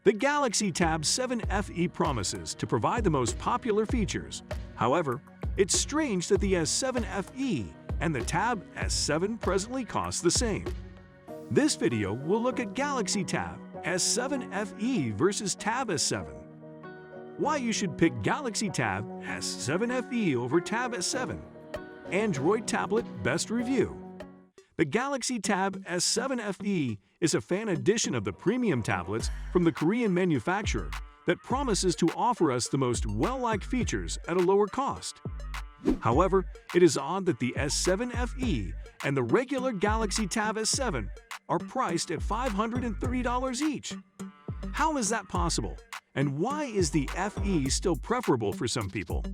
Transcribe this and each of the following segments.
The Galaxy Tab 7 FE promises to provide the most popular features. However, it's strange that the S7 FE and the Tab S7 presently cost the same. This video will look at Galaxy Tab S7 FE versus Tab S7. Why you should pick Galaxy Tab S7 FE over Tab S7. Android Tablet Best Review. The Galaxy Tab S7 FE is a fan edition of the premium tablets from the Korean manufacturer that promises to offer us the most well-liked features at a lower cost. However, it is odd that the S7 FE and the regular Galaxy Tab S7 are priced at $530 each. How is that possible? And why is the FE still preferable for some people?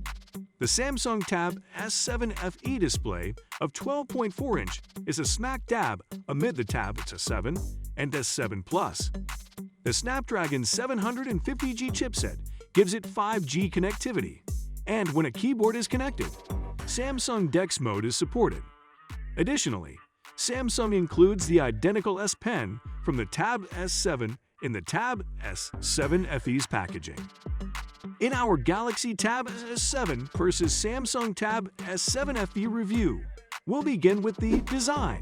The Samsung Tab S7 FE display of 12.4-inch is a smack dab amid the Tab S7 and S7 Plus. The Snapdragon 750G chipset gives it 5G connectivity, and when a keyboard is connected, Samsung DeX mode is supported. Additionally, Samsung includes the identical S Pen from the Tab S7 in the Tab S7 FE's packaging. In our Galaxy Tab S7 versus Samsung Tab S7 FE review, we'll begin with the design.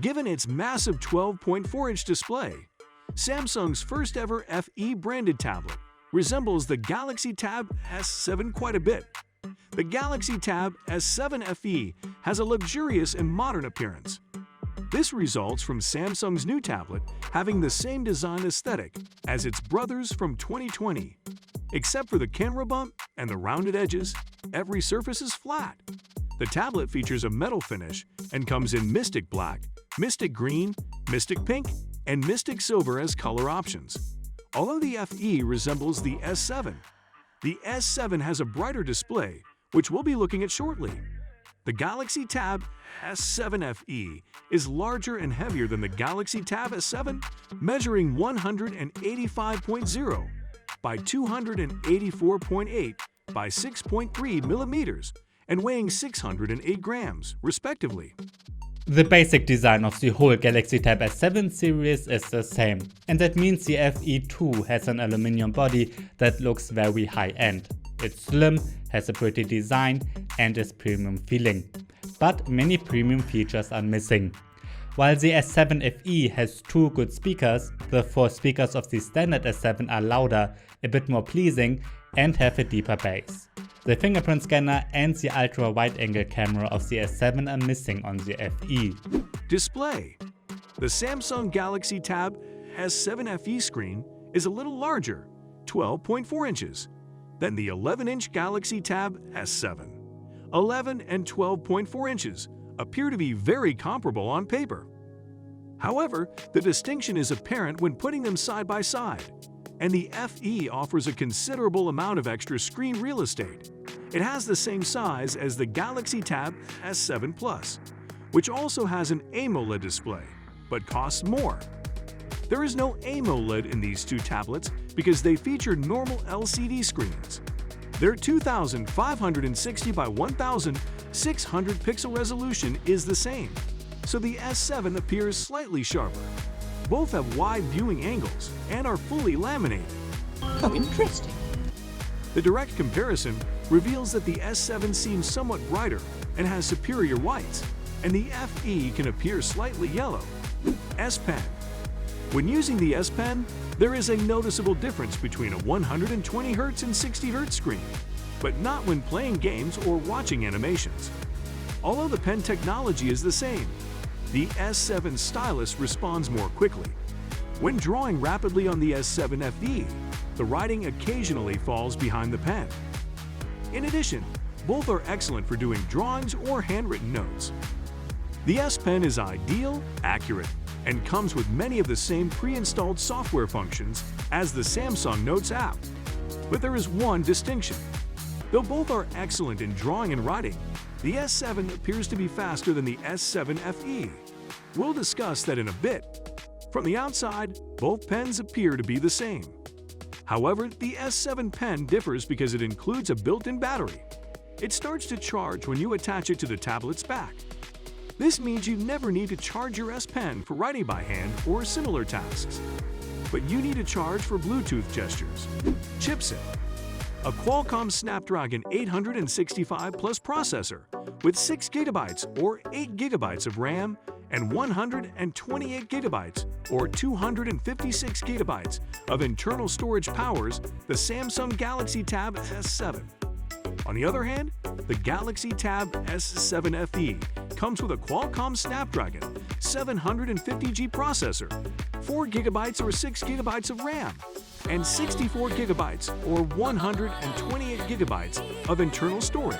Given its massive 12.4-inch display, Samsung's first-ever FE branded tablet resembles the Galaxy Tab S7 quite a bit. The Galaxy Tab S7 FE has a luxurious and modern appearance. This results from Samsung's new tablet having the same design aesthetic as its brothers from 2020. Except for the camera bump and the rounded edges, every surface is flat. The tablet features a metal finish and comes in Mystic Black, Mystic Green, Mystic Pink, and Mystic Silver as color options. Although the FE resembles the S7, the S7 has a brighter display, which we'll be looking at shortly. The Galaxy Tab S7 FE is larger and heavier than the Galaxy Tab S7, measuring 185.0 by 284.8 by 6.3 millimeters and weighing 608 grams, respectively. The basic design of the whole Galaxy Tab S7 series is the same, and that means the FE2 has an aluminum body that looks very high-end. It's slim, has a pretty design, and is premium feeling. But many premium features are missing. While the S7 FE has two good speakers, the four speakers of the standard S7 are louder, a bit more pleasing, and have a deeper bass. The fingerprint scanner and the ultra-wide-angle camera of the S7 are missing on the FE. Display. The Samsung Galaxy Tab S7 FE screen is a little larger, 12.4 inches, than the 11-inch Galaxy Tab S7. 11 and 12.4 inches appear to be very comparable on paper. However, the distinction is apparent when putting them side by side, and the FE offers a considerable amount of extra screen real estate. It has the same size as the Galaxy Tab S7 Plus, which also has an AMOLED display, but costs more. There is no AMOLED in these two tablets because they feature normal LCD screens. Their 2560 by 1600 pixel resolution is the same, so the S7 appears slightly sharper. Both have wide viewing angles and are fully laminated. Oh, interesting. The direct comparison reveals that the S7 seems somewhat brighter and has superior whites, and the FE can appear slightly yellow. S Pen. When using the S Pen, there is a noticeable difference between a 120Hz and 60Hz screen, but not when playing games or watching animations. Although the pen technology is the same, the S7 stylus responds more quickly. When drawing rapidly on the S7 FE, the writing occasionally falls behind the pen. In addition, both are excellent for doing drawings or handwritten notes. The S Pen is ideal, accurate, and comes with many of the same pre-installed software functions as the Samsung Notes app. But there is one distinction. Though both are excellent in drawing and writing, the S7 appears to be faster than the S7 FE. We'll discuss that in a bit. From the outside, both pens appear to be the same. However, the S7 pen differs because it includes a built-in battery. It starts to charge when you attach it to the tablet's back. This means you never need to charge your S Pen for writing by hand or similar tasks. but you need a charge for Bluetooth gestures. Chipset: a Qualcomm Snapdragon 865 Plus processor with 6 GB or 8 GB of RAM and 128 GB or 256 GB of internal storage powers the Samsung Galaxy Tab S7. On the other hand, the Galaxy Tab S7 FE comes with a Qualcomm Snapdragon 750G processor, 4 GB or 6 GB of RAM, and 64 GB or 128 GB of internal storage.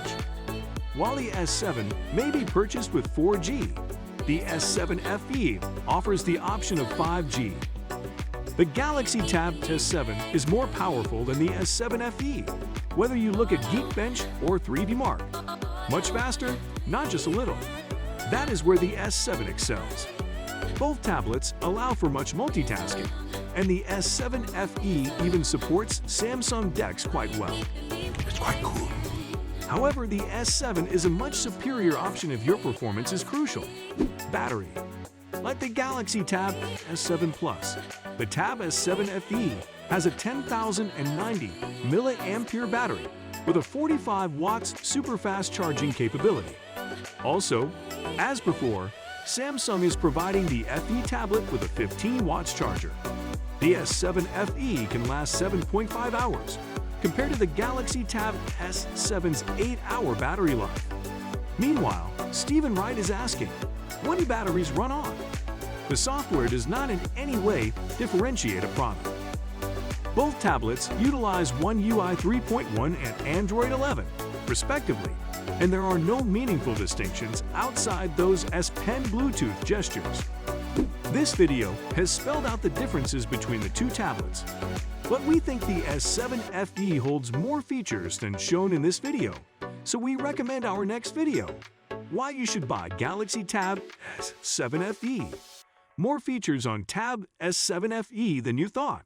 While the S7 may be purchased with 4G, the S7 FE offers the option of 5G. The Galaxy Tab S7 is more powerful than the S7 FE, whether you look at Geekbench or 3D Mark. Much faster? Not just a little. That is where the S7 excels. Both tablets allow for much multitasking, and the S7 FE even supports Samsung DeX quite well. It's quite cool. However, the S7 is a much superior option if your performance is crucial. Battery: like the Galaxy Tab S7 Plus, the Tab S7 FE has a 10,090 mAh battery with a 45 watts super fast charging capability. Also, as before, Samsung is providing the FE tablet with a 15 watts charger. The S7 FE can last 7.5 hours, compared to the Galaxy Tab S7's 8-hour battery life. Meanwhile, Stephen Wright is asking, when do batteries run on? The software does not in any way differentiate a product. Both tablets utilize One UI 3.1 and Android 11, respectively, and there are no meaningful distinctions outside those S Pen Bluetooth gestures. This video has spelled out the differences between the two tablets, but we think the S7 FE holds more features than shown in this video, so we recommend our next video: why you should buy Galaxy Tab S7 FE. More features on Tab S7 FE than you thought.